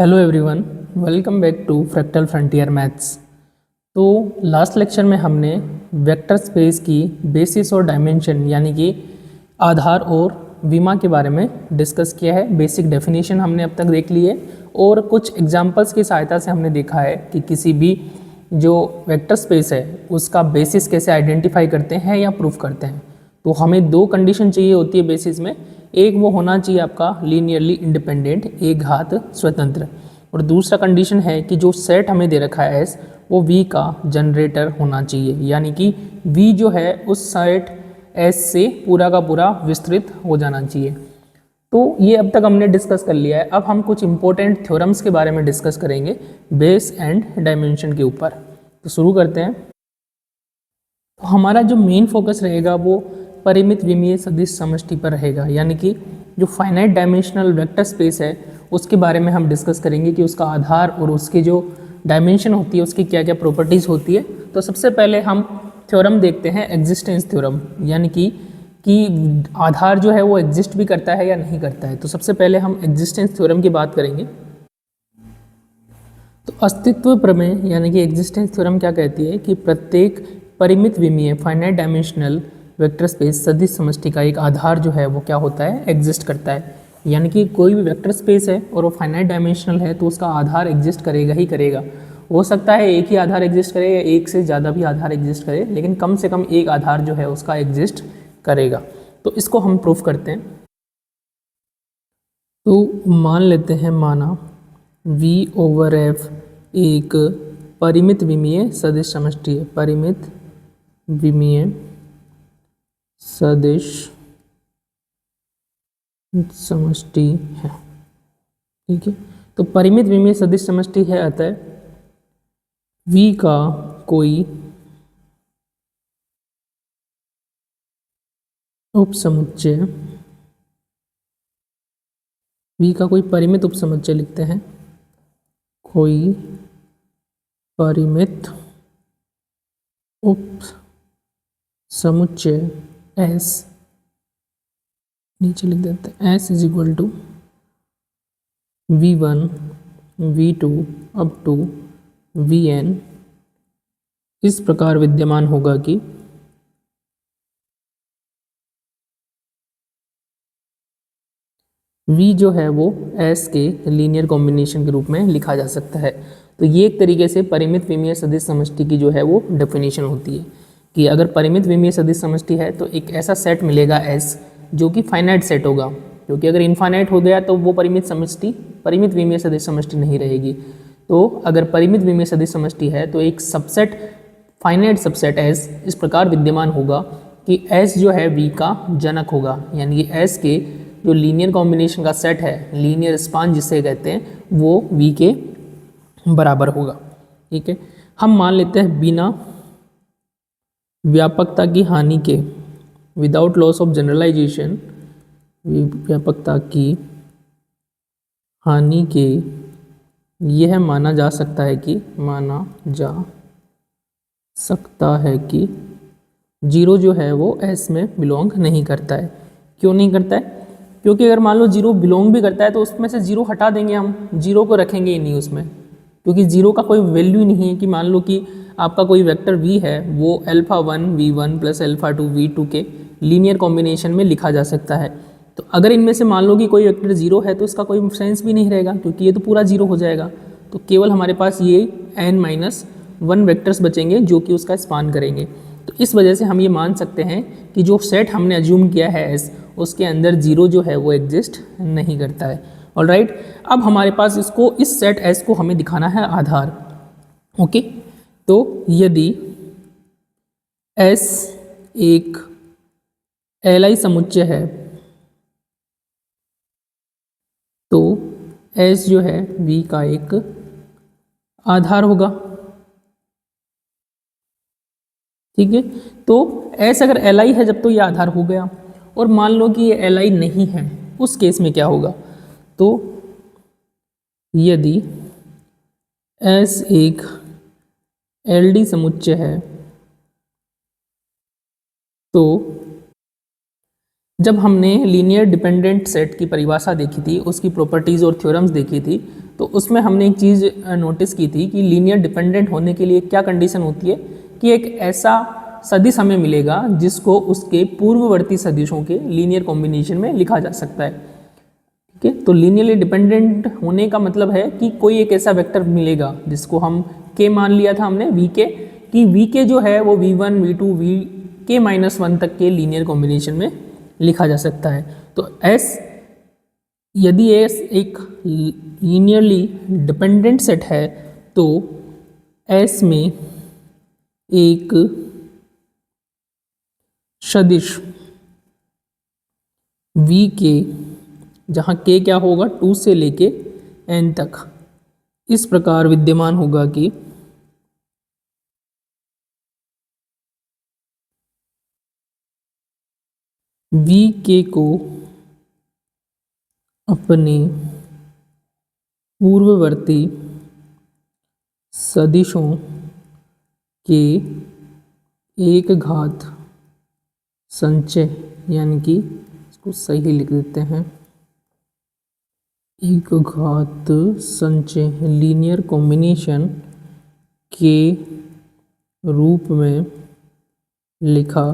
Hello everyone, welcome back to fractal frontier maths. तो last lecture में हमने vector space की बेसिस और डायमेंशन यानी कि आधार और विमा के बारे में डिस्कस किया है। बेसिक डेफिनेशन हमने अब तक देख ली है और कुछ एग्जांपल्स की सहायता से हमने देखा है कि किसी भी जो वेक्टर स्पेस है उसका बेसिस कैसे आइडेंटिफाई करते हैं या प्रूफ करते हैं। तो हमें दो कंडीशन चाहिए होती है बेसिस में। एक वो होना चाहिए आपका लीनियरली इंडिपेंडेंट, एक घात स्वतंत्र, और दूसरा कंडीशन है कि जो सेट हमें दे रखा है एस वो वी का जनरेटर होना चाहिए, यानी कि वी जो है उस सेट एस से पूरा का पूरा विस्तृत हो जाना चाहिए। तो ये अब तक हमने डिस्कस कर लिया है। अब हम कुछ इंपॉर्टेंट थ्योरम्स के बारे में डिस्कस करेंगे बेस एंड डायमेंशन के ऊपर। तो शुरू करते हैं। तो हमारा जो मेन फोकस रहेगा वो परिमित विमीय सदिश समष्टि पर रहेगा, यानी कि जो फाइनाइट डायमेंशनल वेक्टर स्पेस है उसके बारे में हम डिस्कस करेंगे कि उसका आधार और उसकी जो डायमेंशन होती है उसकी क्या क्या प्रॉपर्टीज़ होती है। तो सबसे पहले हम थ्योरम देखते हैं, एग्जिस्टेंस थ्योरम, यानी कि आधार जो है वो एग्जिस्ट भी करता है या नहीं करता है। तो सबसे पहले हम एग्जिस्टेंस थ्योरम की बात करेंगे। तो अस्तित्व प्रमेय यानी कि एग्जिस्टेंस थ्योरम क्या कहती है कि प्रत्येक परिमित विमीय फाइनाइट डायमेंशनल वेक्टर स्पेस सदिश समष्टि का एक आधार जो है वो क्या होता है, एग्जिस्ट करता है। यानी कि कोई भी वेक्टर स्पेस है और वो फाइनाइट डायमेंशनल है तो उसका आधार एग्जिस्ट करेगा ही करेगा। हो सकता है एक ही आधार एग्जिस्ट करे या एक से ज़्यादा भी आधार एग्जिस्ट करे, लेकिन कम से कम एक आधार जो है उसका एग्जिस्ट करेगा। तो इसको हम प्रूफ करते हैं। तो मान लेते हैं, माना V/F एक परिमित विमीय सदिश समष्टि है, परिमित विमीय सदिश समष्टि है। ठीक है, तो परिमित विमीय सदिश समष्टि है, अतः V का कोई उपसमुच्चय, V का कोई परिमित उपसमुच्चय लिखते हैं, कोई परिमित उप समुच्चय S, नीचे लिख देते हैं S is equal to V1 V2 up to Vn इस प्रकार विद्यमान होगा कि V जो है वो S के लीनियर कॉम्बिनेशन के रूप में लिखा जा सकता है। तो ये एक तरीके से परिमित विमीय सदिश समष्टि की जो है वो डेफिनेशन होती है कि अगर परिमित विमीय सदिश समष्टि है तो एक ऐसा सेट मिलेगा S जो कि फाइनाइट सेट होगा, क्योंकि अगर इनफाइनाइट हो गया तो वो परिमित विमीय सदिश समष्टि नहीं रहेगी। तो अगर परिमित विमीय सदिश समष्टि है तो एक सबसेट, फाइनाइट सबसेट S इस प्रकार विद्यमान होगा कि S जो है V का जनक होगा, यानी कि S के जो लीनियर कॉम्बिनेशन का सेट है, लीनियर स्पान जिसे कहते हैं, वो V के बराबर होगा। ठीक है, हम मान लेते हैं बिना व्यापकता की हानि के, विदाउट लॉस ऑफ जनरलाइजेशन, व्यापकता की हानि के यह माना जा सकता है कि जीरो जो है वो S में बिलोंग नहीं करता है। क्यों नहीं करता है? क्योंकि अगर मान लो जीरो बिलोंग भी करता है तो उसमें से जीरो हटा देंगे, हम जीरो को रखेंगे ही नहीं उसमें, क्योंकि जीरो का कोई वैल्यू नहीं है। कि मान लो कि आपका कोई वेक्टर V है, वो α1 V1 प्लस α2 V2 के लीनियर कॉम्बिनेशन में लिखा जा सकता है। तो अगर इनमें से मान लो कि कोई वेक्टर जीरो है तो इसका कोई सेंस भी नहीं रहेगा, क्योंकि ये तो पूरा जीरो हो जाएगा। तो केवल हमारे पास ये n-1 वेक्टर्स बचेंगे जो कि उसका स्पान करेंगे। तो इस वजह से हम ये मान सकते हैं कि जो सेट हमने अज्यूम किया है S, उसके अंदर जीरो जो है वो एग्जिस्ट नहीं करता है। ऑलराइट, अब हमारे पास इस सेट S को हमें दिखाना है आधार। ओके, तो यदि S एक Li समुच्चय है तो S जो है V का एक आधार होगा। ठीक है, तो S अगर Li है जब तो ये आधार हो गया, और मान लो कि ये Li नहीं है, उस केस में क्या होगा? तो यदि S एक LD समुच्चय है तो जब हमने लीनियर डिपेंडेंट सेट की परिभाषा देखी थी, उसकी प्रॉपर्टीज़ और थ्योरम्स देखी थी, तो उसमें हमने एक चीज़ नोटिस की थी कि लीनियर डिपेंडेंट होने के लिए क्या कंडीशन होती है कि एक ऐसा सदिश हमें मिलेगा जिसको उसके पूर्ववर्ती सदिशों के लीनियर कॉम्बिनेशन में लिखा जा सकता है। ठीक है, तो लीनियरली डिपेंडेंट होने का मतलब है कि कोई एक ऐसा वेक्टर मिलेगा जिसको हम के मान लिया था हमने वी के, कि वी के जो है वो v1 v2 वी के -1 तक के लीनियर कॉम्बिनेशन में लिखा जा सकता है। तो S यदि S एक लीनियरली डिपेंडेंट सेट है तो S में एक सदिश V के, जहाँ k क्या होगा 2 से लेके n तक, इस प्रकार विद्यमान होगा कि V के को अपने पूर्ववर्ती सदिशों के एक घात संचय, यानी कि इसको सही लिख देते हैं, एक घात संचय लीनियर कॉम्बिनेशन के रूप में लिखा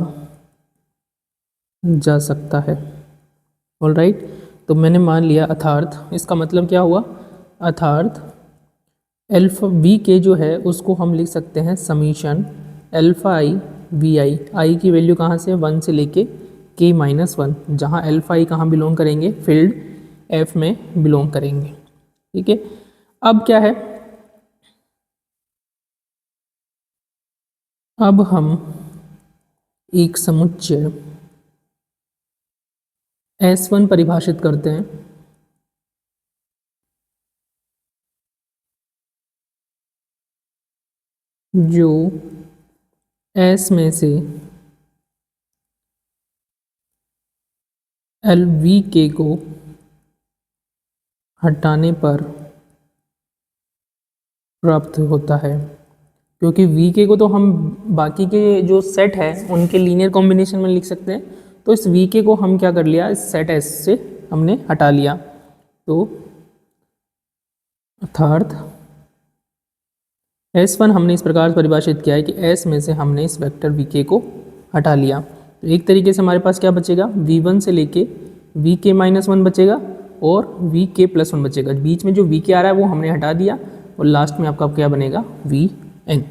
जा सकता है। ऑलराइट, तो मैंने मान लिया, अर्थात इसका मतलब क्या हुआ, अर्थात एल्फा वी के जो है उसको हम लिख सकते हैं समीशन एल्फा आई वी आई की वैल्यू कहाँ से 1 से लेके k -1, जहाँ एल्फा आई कहाँ बिलोंग करेंगे, फील्ड F में बिलोंग करेंगे। ठीक है, अब क्या है, अब हम एक समुच्चय S1 परिभाषित करते हैं जो S में से एल वी के को हटाने पर प्राप्त होता है। क्योंकि वी के को तो हम बाकी के जो सेट है उनके लीनियर कॉम्बिनेशन में लिख सकते हैं, तो इस वी के को हम क्या कर लिया, इस सेट एस से हमने हटा लिया। तो अर्थात S1 हमने इस प्रकार परिभाषित किया है कि S में से हमने इस वेक्टर VK को हटा लिया। तो एक तरीके से हमारे पास क्या बचेगा, V1 से लेके VK -1 बचेगा और VK +1 बचेगा। बीच में जो VK आ रहा है वो हमने हटा दिया और लास्ट में आपका क्या बनेगा, VN।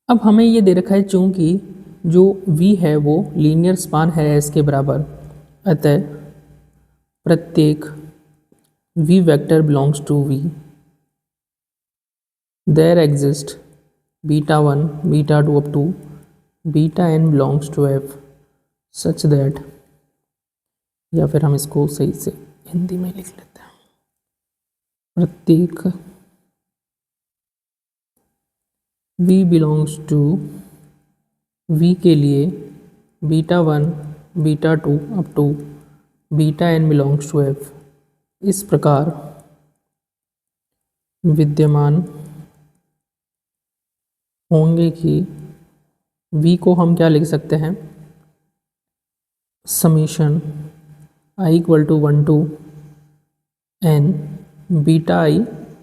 अब हमें ये दे रखा है चूंकि जो V है वो लीनियर स्पान है S के बराबर, अतः प्रत्येक V vector belongs to V, there exist beta 1 beta 2 up to beta n belongs to F such that, या फिर हम इसको सही से हिंदी में लिख लेते हैं, प्रत्येक V belongs to V के लिए beta 1 beta 2 up to beta n belongs to F इस प्रकार विद्यमान होंगे कि V को हम क्या लिख सकते हैं, summation i = 1 to n beta I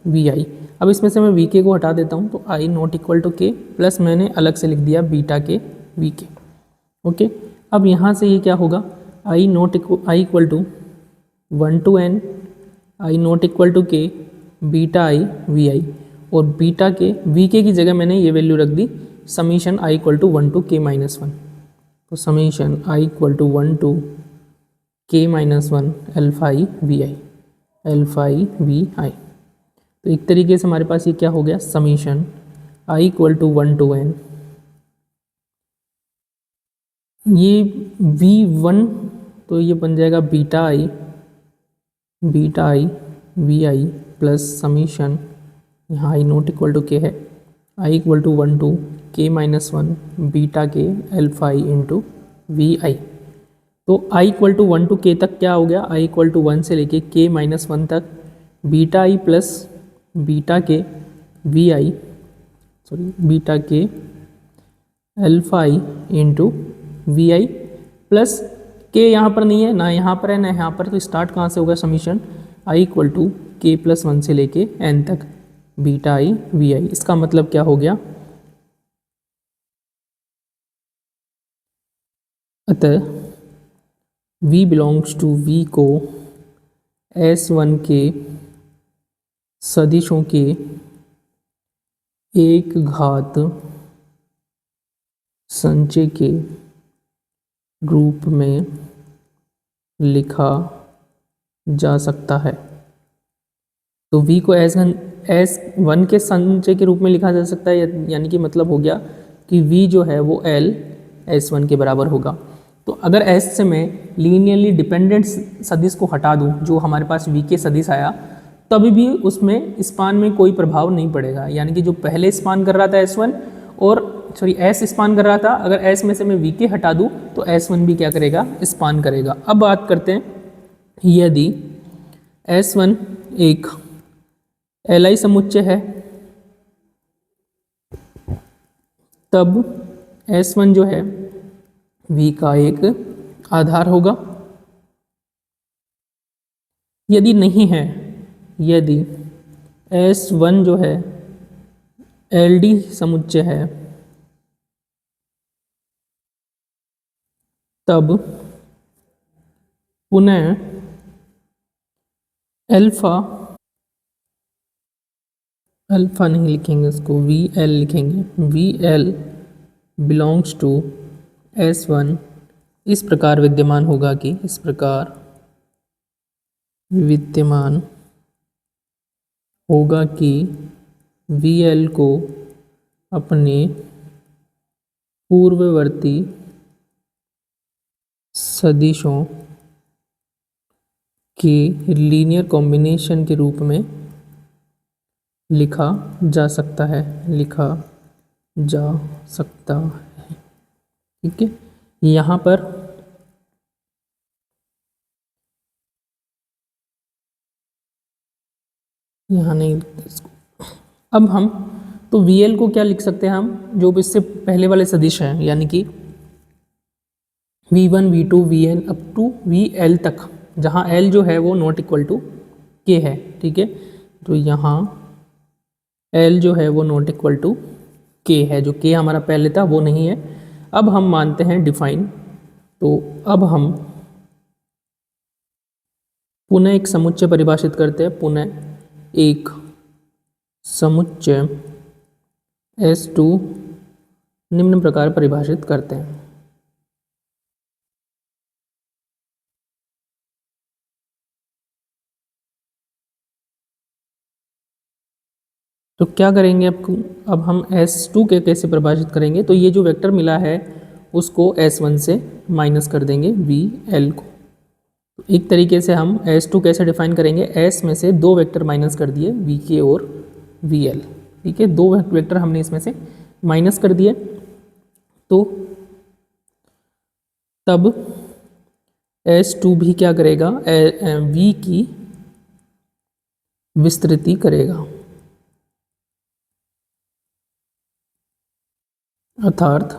we I. अब इसमें से मैं वी के को हटा देता हूँ, तो i ≠ k प्लस मैंने अलग से लिख दिया बीटा के वी के। ओके, अब यहाँ से ये क्या होगा, i = 1 to n i ≠ k beta I we I, और बीटा के वी के की जगह मैंने ये वैल्यू रख दी समीशन i = 1 to k -1। तो summation i = 1 to k -1 alpha I we I, alpha I we I. तो एक तरीके से हमारे पास ये क्या हो गया, समीशन i = 1 to n, ये v1 तो ये बन जाएगा beta I we i plus summation, यहाँ i ≠ k है, i = 1 to k -1 beta k alpha i into v I. तो i = 1 to k तक क्या हो गया, i = 1 से लेके k -1 तक beta i plus beta k v i, sorry beta k alpha i into v i plus के यहाँ पर नहीं है, ना यहाँ पर है, ना यहाँ पर, तो स्टार्ट कहाँ से होगा समीशन आई इक्वल टू के प्लस वन से लेके एन तक बीटा आई वी आई। इसका मतलब क्या हो गया, अतः v बिलोंग्स टू v को S1 के सदिशों के एक घात संचय के रूप में लिखा जा सकता है। तो v को S1 के संचय के रूप में लिखा जा सकता है, यानी कि मतलब हो गया कि v जो है वो L S1 के बराबर होगा। तो अगर S से मैं लीनियरली डिपेंडेंट सदिश को हटा दूं, जो हमारे पास v के सदिश आया, तभी भी उसमें स्पान में कोई प्रभाव नहीं पड़ेगा, यानी कि जो पहले स्पान कर रहा था S1 और S स्पान कर रहा था, अगर S में से मैं v के हटा दूं तो S1 भी क्या करेगा, स्पान करेगा। अब बात करते हैं, यदि S1 एक Li समुच्चय है, तब S1 जो है v का एक आधार होगा। यदि नहीं है, यदि S1 जो है Ld समुच्चय है, तब पुनः अल्फा नहीं लिखेंगे, इसको VL लिखेंगे। VL बिलोंग्स टू S1 इस प्रकार विद्यमान होगा कि इस प्रकार विद्यमान होगा कि VL को अपने पूर्ववर्ती सदिशों के लीनियर कॉम्बिनेशन के रूप में लिखा जा सकता है, लिखा जा सकता है। ठीक है, यहाँ पर यहाँ नहीं लिखते इसको। अब हम तो VL को क्या लिख सकते हैं हम, जो भी इससे पहले वाले सदिश हैं, यानी कि V1 V2 Vn up to VL तक, जहाँ L जो है वो नॉट इक्वल टू K है। ठीक है, तो यहाँ L जो है वो नॉट इक्वल टू K है, जो K हमारा पहले था वो नहीं है। अब हम मानते हैं डिफाइन, तो अब हम पुनः एक समुच्चय परिभाषित करते हैं, पुनः एक समुच्चय S2 निम्न प्रकार परिभाषित करते हैं। तो क्या करेंगे, अब हम S2 के कैसे परिभाषित करेंगे, तो ये जो वेक्टर मिला है उसको S1 से माइनस कर देंगे VL को। तो एक तरीके से हम S2 कैसे डिफाइन करेंगे, S में से दो वेक्टर माइनस कर दिए VK और VL। ठीक है, दो वेक्टर हमने इसमें से माइनस कर दिए, तो तब S2 भी क्या करेगा, V की विस्तृति करेगा, अर्थात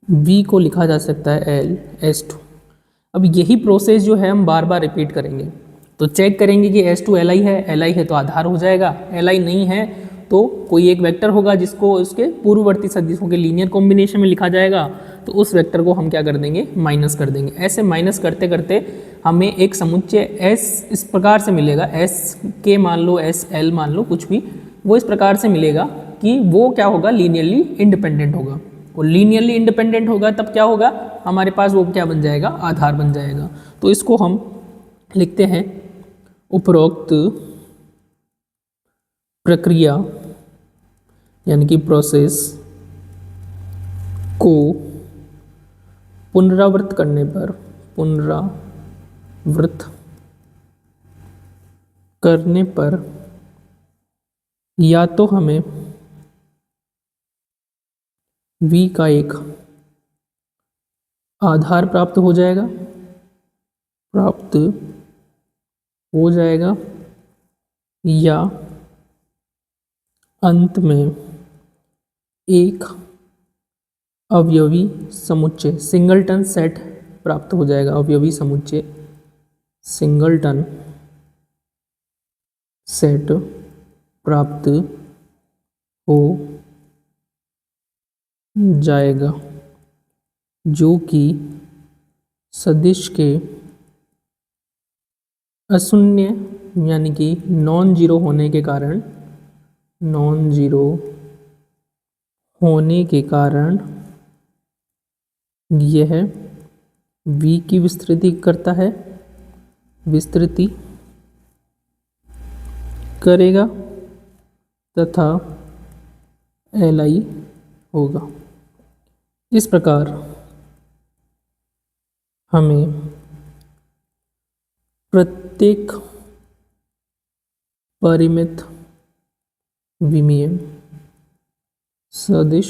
V को लिखा जा सकता है L S2। अब यही प्रोसेस जो है हम बार बार रिपीट करेंगे, तो चेक करेंगे कि S2 Li है, Li है तो आधार हो जाएगा, Li नहीं है तो कोई एक वेक्टर होगा जिसको उसके पूर्ववर्ती सदिशों के लीनियर कॉम्बिनेशन में लिखा जाएगा, तो उस वेक्टर को हम क्या कर देंगे, माइनस कर देंगे। ऐसे माइनस करते करते हमें एक समुच्चय S इस प्रकार से मिलेगा, S के मान लो, S L मान लो, कुछ भी, वो इस प्रकार से मिलेगा कि वो क्या होगा, लीनियरली इंडिपेंडेंट होगा। और लीनियरली इंडिपेंडेंट होगा तब क्या होगा, हमारे पास वो क्या बन जाएगा, आधार बन जाएगा। तो इसको हम लिखते हैं, उपरोक्त प्रक्रिया यानी कि प्रोसेस को पुनरावृत करने पर या तो हमें V का एक आधार प्राप्त हो जाएगा या अंत में एक अवयवी समुच्चय सिंगलटन सेट प्राप्त हो जाएगा, अवयवी समुच्चय सिंगलटन सेट प्राप्त हो जाएगा, जो कि सदिश के अशून्य यानी कि नॉन जीरो होने के कारण यह v की विस्तृति करता है, विस्तृति करेगा तथा li होगा। इस प्रकार हमें प्रत्येक परिमित विमीय सदिश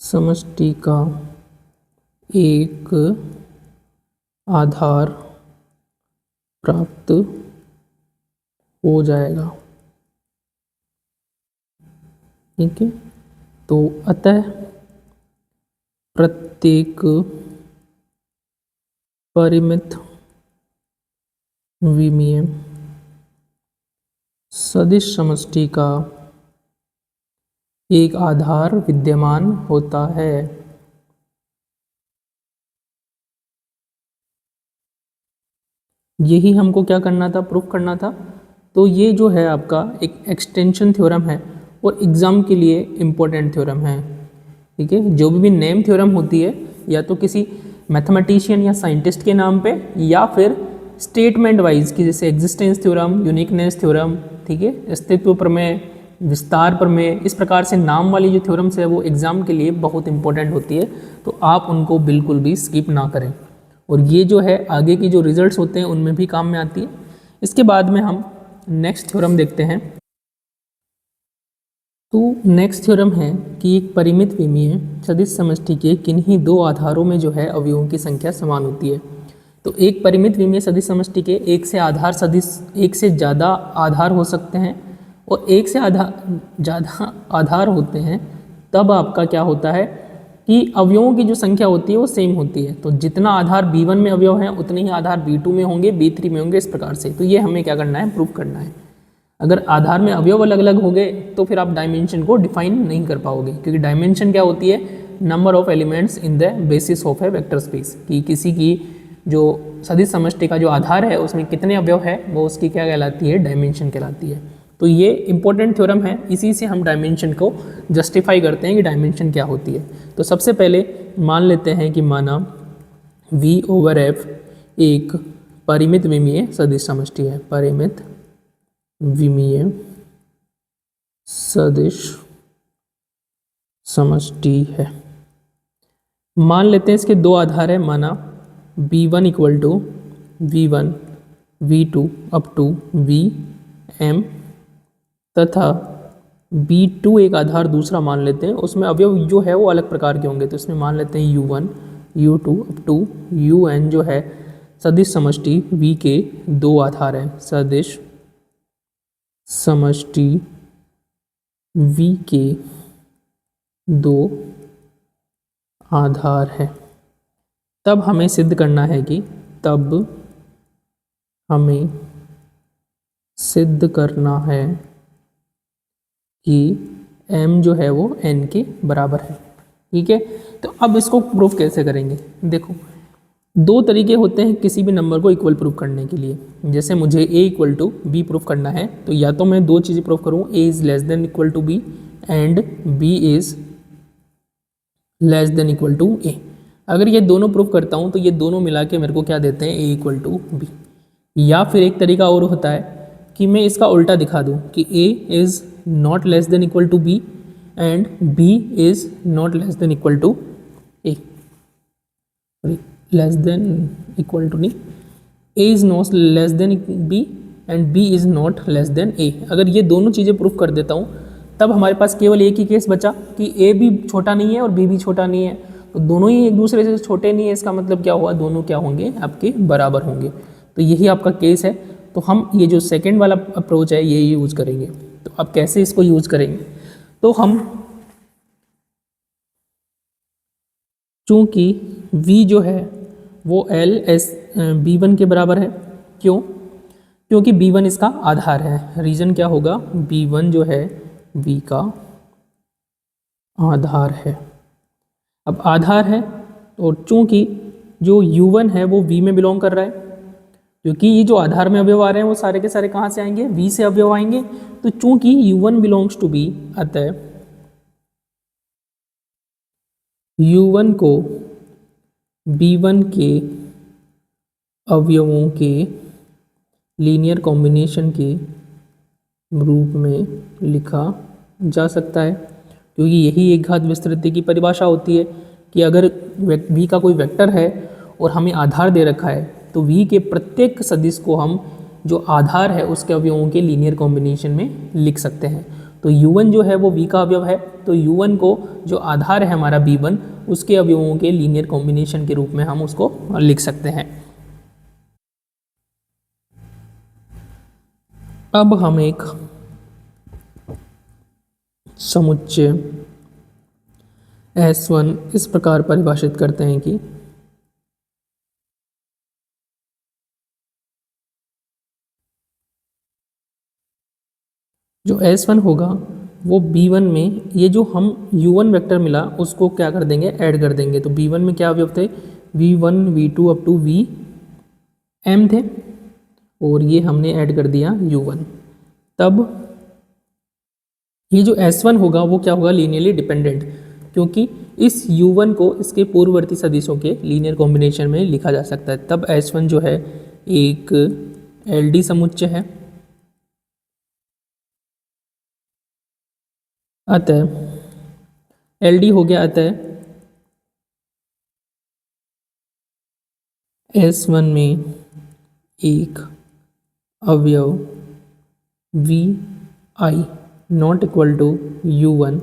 समष्टि का एक आधार प्राप्त हो जाएगा। ठीक है, तो अतः प्रत्येक परिमित विमीय सदिश समष्टि का एक आधार विद्यमान होता है। यही हमको क्या करना था, प्रूफ करना था। तो ये जो है आपका एक एक्सटेंशन थ्योरम है और एग्ज़ाम के लिए इम्पोर्टेंट थ्योरम है। ठीक है, जो भी नेम थ्योरम होती है या तो किसी मैथमेटिशियन या साइंटिस्ट के नाम पे या फिर स्टेटमेंट वाइज की, जैसे एग्जिस्टेंस थ्योरम, यूनिकनेस थ्योरम, ठीक है, अस्तित्व प्रमेय, विस्तार प्रमेय, इस प्रकार से नाम वाली जो थ्योरम्स है वो एग्ज़ाम के लिए बहुत इंपॉर्टेंट होती है। तो आप उनको बिल्कुल भी स्किप ना करें और ये जो है आगे की जो रिजल्ट्स होते हैं उनमें भी काम में आती है। इसके बाद में हम नेक्स्ट थ्योरम देखते हैं। तो नेक्स्ट थ्योरम है कि एक परिमित विमीय सदिश समष्टि के किन्हीं दो आधारों में जो है अवयवों की संख्या समान होती है। तो एक परिमित विमीय सदिश समष्टि के एक से ज़्यादा आधार हो सकते हैं और एक से ज़्यादा आधार होते हैं, तब आपका क्या होता है कि अवयवों की जो संख्या होती है वो सेम होती है। तो जितना आधार B1 में अवयव हैं उतने ही आधार B2 में होंगे, B3 में होंगे, इस प्रकार से। तो ये हमें क्या करना है, प्रूफ करना है। अगर आधार में अवयव अलग अलग हो गए तो फिर आप डायमेंशन को डिफाइन नहीं कर पाओगे, क्योंकि डायमेंशन क्या होती है, number of elements in the basis of A vector space, कि किसी की जो सदिश समष्टि का जो आधार है उसमें कितने अवयव है वो उसकी क्या कहलाती है, डायमेंशन कहलाती है। तो ये इंपॉर्टेंट थ्योरम है, इसी से हम डायमेंशन को जस्टिफाई करते हैं कि डायमेंशन क्या होती है। तो सबसे पहले मान लेते हैं कि माना V/F एक परिमित विमीय सदिश समष्टि है, परिमित विमीय सदिश समष्टि है। मान लेते हैं इसके दो आधार है, माना B1 equal to V1 V2 up to Vm तथा B2 एक आधार दूसरा मान लेते हैं, उसमें अवयव जो है वो अलग प्रकार के होंगे। तो इसमें मान लेते हैं U1 U2 up to Un जो है सदिश समष्टि V के दो आधार हैं, सदिश समष्टि V के दो आधार है। तब हमें सिद्ध करना है कि कि m जो है वो n के बराबर है। ठीक है, तो अब इसको प्रूफ कैसे करेंगे, देखो दो तरीके होते हैं किसी भी नंबर को इक्वल प्रूफ करने के लिए। जैसे मुझे a equal to b proof करना है, तो या तो मैं दो चीज़ें प्रूफ करूँ, a is less than equal to b and b is less than equal to a। अगर ये दोनों प्रूफ करता हूँ तो ये दोनों मिला के मेरे को क्या देते हैं, a इक्वल टू b। या फिर एक तरीका और होता है कि मैं इसका उल्टा दिखा दूँ कि a is not less than equal to b and b is not less than equal to a, less than equal to नहीं, a is not less than b and b is not less than a। अगर ये दोनों चीज़ें proof कर देता हूँ तब हमारे पास केवल एक ही केस बचा कि a भी छोटा नहीं है और b भी छोटा नहीं है, तो दोनों ही एक दूसरे से छोटे नहीं है। इसका मतलब क्या हुआ, दोनों क्या होंगे, आपके बराबर होंगे। तो यही आपका केस है। तो हम ये जो सेकंड वाला अप्रोच है ये यूज़ करेंगे। तो अब कैसे इसको यूज़ करेंगे, तो हम चूँकि v जो है वो एल एस b1 के बराबर है। क्यों? क्योंकि b1 इसका आधार है। रीज़न क्या होगा? b1 जो है v का आधार है। अब आधार है और चूँकि जो u1 है वो v में बिलोंग कर रहा है, क्योंकि ये जो आधार में अवयव आ रहे हैं वो सारे के सारे कहाँ से आएंगे? v से अवयव आएंगे। तो चूँकि u1 बिलोंग्स टू v, अतः u1 को b1 के अवयवों के लीनियर कॉम्बिनेशन के रूप में लिखा जा सकता है, क्योंकि यही एक घात विस्तृति की परिभाषा होती है कि अगर v का कोई वेक्टर है और हमें आधार दे रखा है तो v के प्रत्येक सदिश को हम जो आधार है उसके अवयवों के लीनियर कॉम्बिनेशन में लिख सकते हैं। तो u1 जो है वो v का अवयव है, तो u1 को जो आधार है हमारा b1 उसके अवयवों के लीनियर कॉम्बिनेशन के रूप में हम उसको लिख सकते हैं। अब हम एक समुच्चय S1 इस प्रकार परिभाषित करते हैं कि जो S1 होगा वो B1 में ये जो हम U1 वेक्टर मिला उसको क्या कर देंगे? ऐड कर देंगे। तो B1 में क्या अवयव थे? V1 V2 up to Vm थे और ये हमने ऐड कर दिया U1। तब ये जो S1 होगा वो क्या होगा? लीनियरली डिपेंडेंट, क्योंकि इस U1 को इसके पूर्ववर्ती सदिशों के लीनियर कॉम्बिनेशन में लिखा जा सकता है। तब S1 जो है एक LD समुच्चय है। अतः LD हो गया, अतः S1 में एक अवयव Vi not equal to U1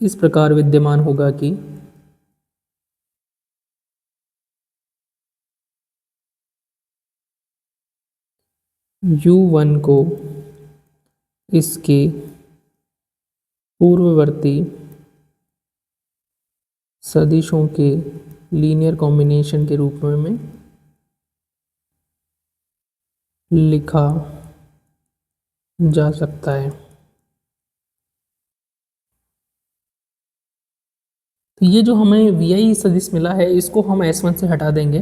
इस प्रकार विद्यमान होगा कि U1 को इसके पूर्ववर्ती सदिशों के लीनियर कॉम्बिनेशन के रूप में लिखा जा सकता है। तो ये जो हमें Vi सदिश मिला है इसको हम S1 से हटा देंगे।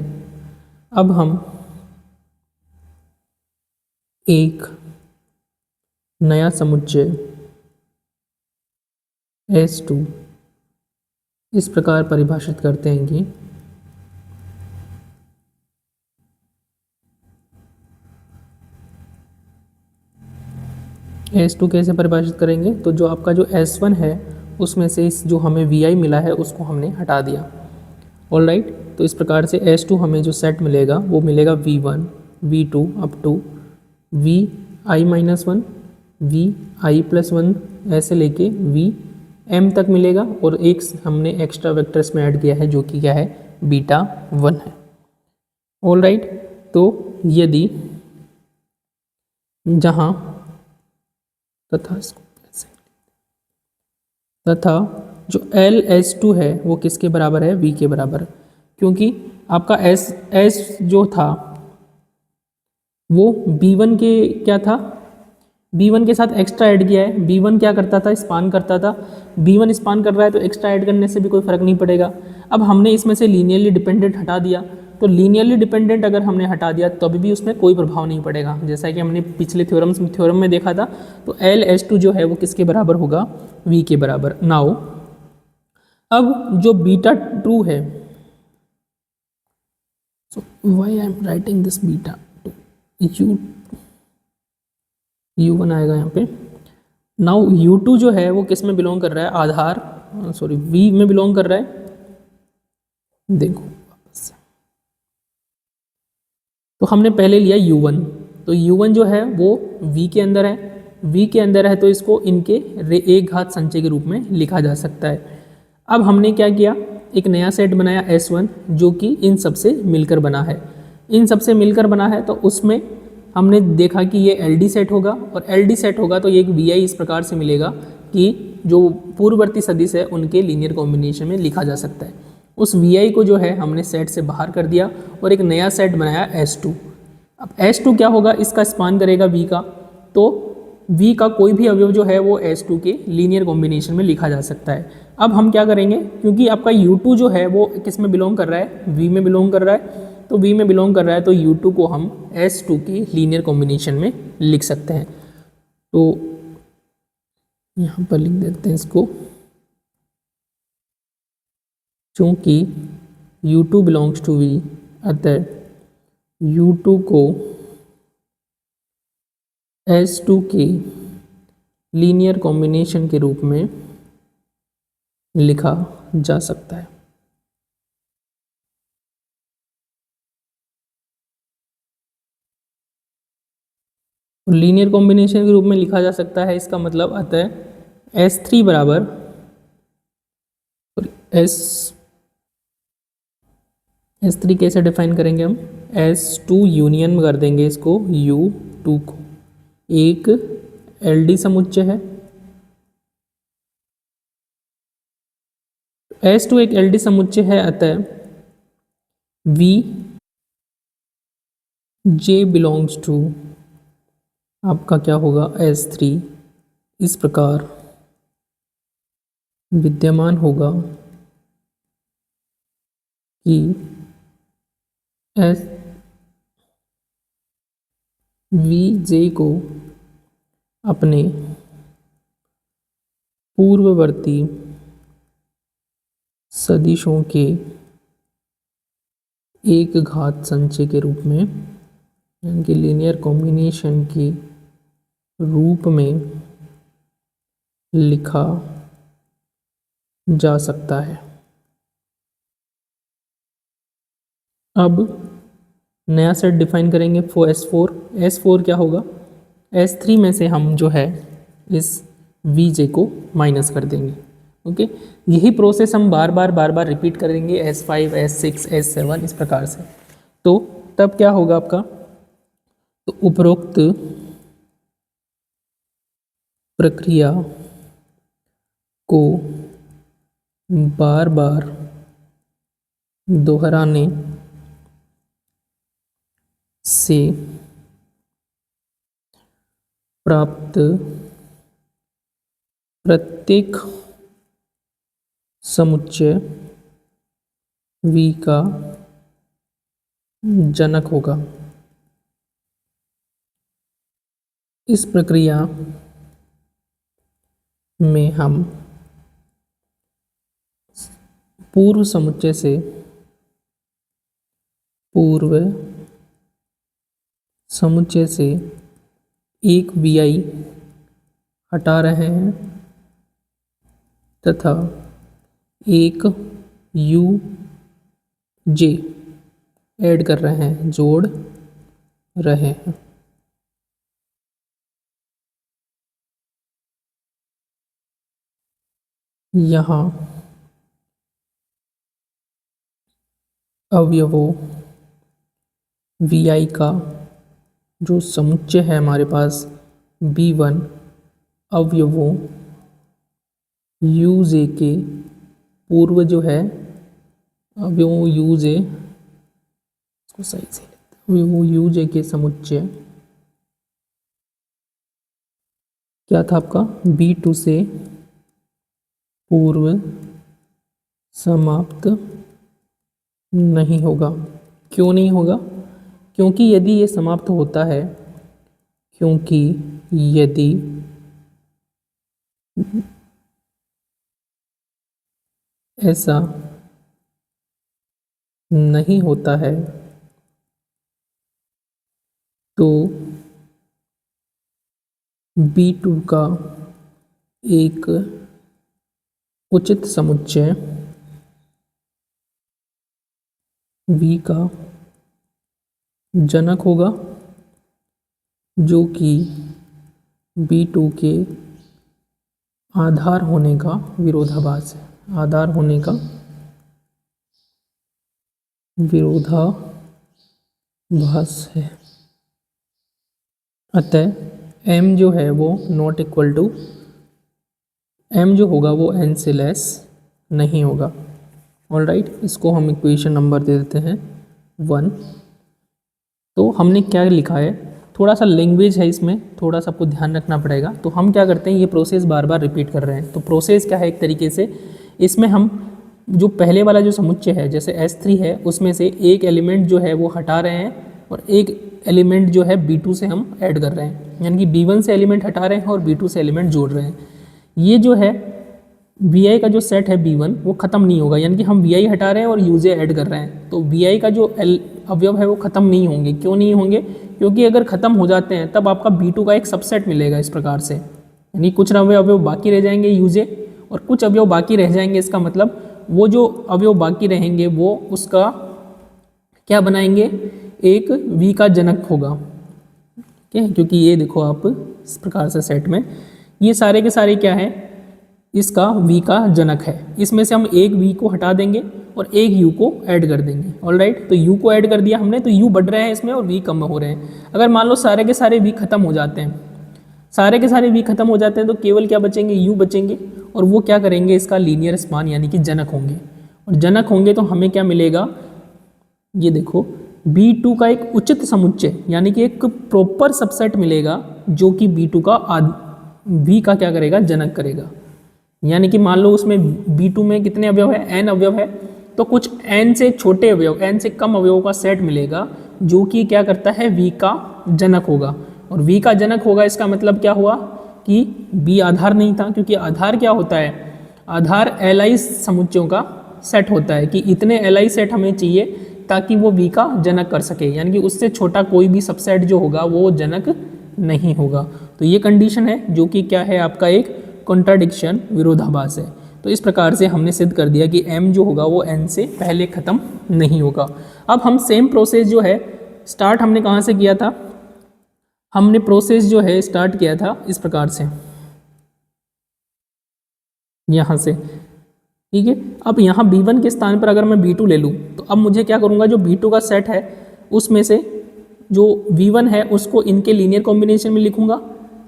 अब हम एक नया समुच्चय S2 इस प्रकार परिभाषित करते हैं कि S2 कैसे परिभाषित करेंगे? तो जो आपका जो S1 है उसमें से इस जो हमें Vi मिला है उसको हमने हटा दिया। ऑलराइट, तो इस प्रकार से S2 हमें जो सेट मिलेगा वो मिलेगा V1 V2 up to Vi-1 Vi+1 ऐसे लेके Vm तक मिलेगा, और एक हमने एक्स्ट्रा वेक्टर इसमें ऐड किया है जो कि क्या है? β1 है। ऑलराइट, तो यदि जहाँ तथा जो LS2 है वो किसके बराबर है? V के बराबर, क्योंकि आपका S जो था वो B1 के क्या था? B1 के साथ एक्स्ट्रा ऐड किया है। B1 क्या करता था? स्पान करता था। B1 स्पान कर रहा है तो एक्स्ट्रा ऐड करने से भी कोई फ़र्क नहीं पड़ेगा। अब हमने इसमें से लीनियरली डिपेंडेंट हटा दिया, तो लीनियरली डिपेंडेंट अगर हमने हटा दिया तो अभी भी उसमें कोई प्रभाव नहीं पड़ेगा, जैसा कि हमने पिछले थ्योरम में देखा था। तो LS2 जो है वो किसके बराबर होगा? V के बराबर। नाउ अब जो β2 है, so why I am writing this β2, U1 आएगा यहाँ पे। नाउ U2 जो है वो किस में बिलोंग कर रहा है? आधार V में बिलोंग कर रहा है। देखो वापस से, तो हमने पहले लिया U1, तो U1 जो है वो V के अंदर है। V के अंदर है तो इसको इनके एक घात संचय के रूप में लिखा जा सकता है। अब हमने क्या किया? एक नया सेट बनाया S1 जो कि इन सब से मिलकर बना है। इन सब से मिलकर बना है तो उसमें हमने देखा कि ये LD सेट होगा, और LD सेट होगा तो ये एक Vi इस प्रकार से मिलेगा कि जो पूर्ववर्ती सदिश है उनके लीनियर कॉम्बिनेशन में लिखा जा सकता है। उस vi को जो है हमने सेट से बाहर कर दिया और एक नया सेट बनाया S2। अब S2 क्या होगा, इसका स्पान करेगा v का, तो v का कोई भी अवयव जो है वो S2 के लीनियर कॉम्बिनेशन में लिखा जा सकता है। अब हम क्या करेंगे, क्योंकि आपका U2 जो है वो किस में बिलोंग कर रहा है, v में बिलोंग कर रहा है, तो v में बिलोंग कर रहा है तो U2 को हम S2 के लीनियर कॉम्बिनेशन में लिख सकते हैं। तो यहाँ पर लिख देते हैं इसको, चूँकि U2 बिलोंग्स टू v, अतः U2 को S2 के लीनियर कॉम्बिनेशन के रूप में लिखा जा सकता है। लीनियर कॉम्बिनेशन के रूप में लिखा जा सकता है, इसका मतलब अतः S3 बराबर S3 कैसे डिफाइन करेंगे हम, S2 यूनियन में कर देंगे इसको U2 को, एक LD समुच्चय है, S2 एक LD समुच्चय है, अतः Vj बिलोंग्स टू आपका क्या होगा S3, इस प्रकार विद्यमान होगा कि Vj को अपने पूर्ववर्ती सदिशों के एक घात संचय के रूप में, यानी कि लीनियर कॉम्बिनेशन के रूप में लिखा जा सकता है। अब नया सेट डिफाइन करेंगे फॉर S4। S4 क्या होगा, S3 में से हम जो है इस Vj को माइनस कर देंगे। ओके, यही प्रोसेस हम बार बार रिपीट करेंगे S5, S6, S7 इस प्रकार से। तो तब क्या होगा आपका, तो उपरोक्त प्रक्रिया को बार बार दोहराने से प्राप्त प्रत्येक समुच्चय V का जनक होगा। इस प्रक्रिया में हम पूर्व समुच्चय से एक vi हटा रहे हैं तथा एक uj ऐड कर रहे हैं, जोड़ रहे हैं। यहाँ अवयवों vi का जो समुच्चय है हमारे पास B1 अवयवों uj के पूर्व जो है अवयवों uj, इसको सही से अवयवों uj के समुच्चय क्या था आपका, B2 से पूर्व समाप्त नहीं होगा। क्यों नहीं होगा, क्योंकि यदि ये समाप्त होता है, क्योंकि यदि ऐसा नहीं होता है तो B2 का एक उचित समुच्चय V का जनक होगा, जो कि B2 के आधार होने का विरोधाभास है, आधार होने का विरोधाभास है। अतः m जो है वो नॉट इक्वल टू, m जो होगा वो n से लेस नहीं होगा। ऑलराइट, इसको हम इक्वेशन नंबर दे देते हैं 1। तो हमने क्या लिखा है, थोड़ा सा लैंग्वेज है इसमें, थोड़ा सा आपको ध्यान रखना पड़ेगा। तो हम क्या करते हैं, ये प्रोसेस बार बार रिपीट कर रहे हैं। तो प्रोसेस क्या है, एक तरीके से इसमें हम जो पहले वाला जो समुच्चय है, जैसे S3 है, उसमें से एक एलिमेंट जो है वो हटा रहे हैं और एक एलिमेंट जो है B2 से हम ऐड कर रहे हैं, यानी कि B1 से एलिमेंट हटा रहे हैं और B2 से एलिमेंट जोड़ रहे हैं। ये जो है Vi का जो सेट है B1 वो ख़त्म नहीं होगा, यानी कि हम Vi हटा रहे हैं और Uj ऐड कर रहे हैं, तो Vi का जो अवयव है वो ख़त्म नहीं होंगे। क्यों नहीं होंगे? क्योंकि अगर ख़त्म हो जाते हैं तब आपका B2 का एक सबसेट मिलेगा इस प्रकार से, यानी कुछ अवयव बाकी रह जाएंगे Uj और कुछ अवयव बाकी रह जाएंगे। इसका मतलब वो जो अवयव बाकी रहेंगे वो उसका क्या बनाएंगे, एक V का जनक होगा। ठीक है, क्योंकि ये देखो आप इस प्रकार से सेट में ये सारे के सारे क्या है, इसका V का जनक है। इसमें से हम एक V को हटा देंगे और एक U को ऐड कर देंगे। ऑलराइट, तो U को ऐड कर दिया हमने, तो U बढ़ रहे हैं इसमें और V कम हो रहे हैं। अगर मान लो सारे के सारे V खत्म हो जाते हैं, सारे के सारे V खत्म हो जाते हैं, तो केवल क्या बचेंगे, U बचेंगे, और वो क्या करेंगे, इसका लीनियर स्पान यानी कि जनक होंगे। और जनक होंगे तो हमें क्या मिलेगा, ये देखो B2 का एक उचित समुच्चय यानी कि एक प्रॉपर सबसेट मिलेगा जो कि B2 का V का क्या करेगा, जनक करेगा। यानी कि मान लो उसमें B2 में कितने अवयव है, n अवयव है, तो कुछ n से छोटे अवयव, n से कम अवयवों का सेट मिलेगा जो कि क्या करता है, V का जनक होगा। और V का जनक होगा, इसका मतलब क्या हुआ कि B आधार नहीं था, क्योंकि आधार क्या होता है, आधार Li समुच्चयों का सेट होता है कि इतने Li सेट हमें चाहिए ताकि वो V का जनक कर सके, यानी कि उससे छोटा कोई भी सबसेट जो होगा वो जनक नहीं होगा। तो ये कंडीशन है जो कि क्या है, आपका एक कॉन्ट्राडिक्शन, विरोधाभास है। तो इस प्रकार से हमने सिद्ध कर दिया कि M जो होगा वो N से पहले ख़त्म नहीं होगा। अब हम सेम प्रोसेस जो है स्टार्ट हमने कहाँ से किया था, हमने प्रोसेस जो है स्टार्ट किया था इस प्रकार से, यहाँ से। ठीक है, अब यहाँ B1 के स्थान पर अगर मैं B2 ले लूँ तो अब मुझे क्या करूँगा, जो B2 का सेट है उसमें से जो V1 है उसको इनके लीनियर कॉम्बिनेशन में लिखूँगा।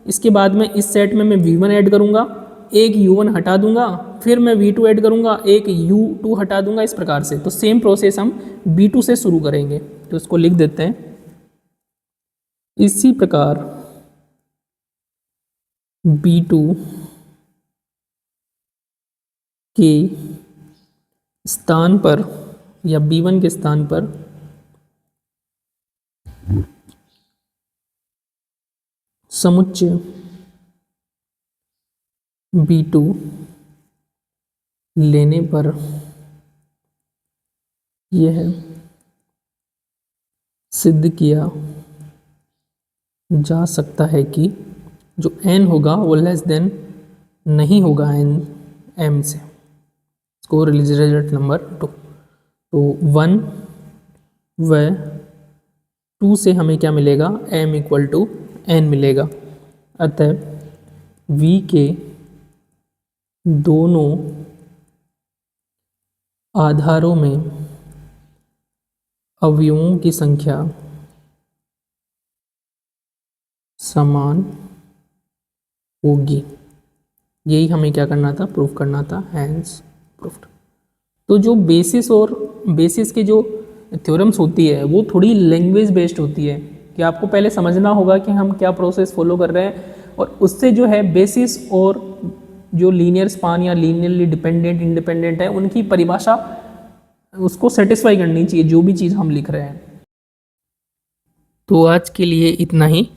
इसके बाद में इस सेट में मैं V1 ऐड करूँगा, एक U1 हटा दूंगा, फिर मैं V2 ऐड करूँगा, एक U2 हटा दूंगा, इस प्रकार से। तो सेम प्रोसेस हम B2 से शुरू करेंगे, तो इसको लिख देते हैं। इसी प्रकार B2 के स्थान पर या B1 के स्थान पर समुच्चय B2 लेने पर यह सिद्ध किया जा सकता है कि जो n होगा वो लेस देन नहीं होगा m से। इसको रिजल्ट नंबर 2, तो 1 व 2 से हमें क्या मिलेगा, m इक्वल टू n मिलेगा। अतः v के दोनों आधारों में अवयवों की संख्या समान होगी। यही हमें क्या करना था, प्रूफ करना था, हैंस प्रूफ्ड। तो जो बेसिस और बेसिस के जो थ्योरम्स होती है वो थोड़ी लैंग्वेज बेस्ड होती है कि आपको पहले समझना होगा कि हम क्या प्रोसेस फॉलो कर रहे हैं, और उससे जो है बेसिस और जो लीनियर स्पान या लीनियरली डिपेंडेंट इंडिपेंडेंट है उनकी परिभाषा उसको सेटिस्फाई करनी चाहिए जो भी चीज़ हम लिख रहे हैं। तो आज के लिए इतना ही।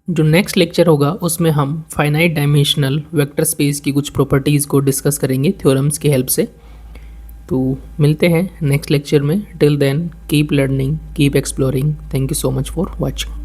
जो नेक्स्ट लेक्चर होगा उसमें हम फाइनाइट डायमेंशनल वेक्टर स्पेस की कुछ प्रॉपर्टीज़ को डिस्कस करेंगे थ्योरम्स की हेल्प से। तो मिलते हैं नेक्स्ट लेक्चर में। Till then keep learning, keep exploring. Thank you so much for watching.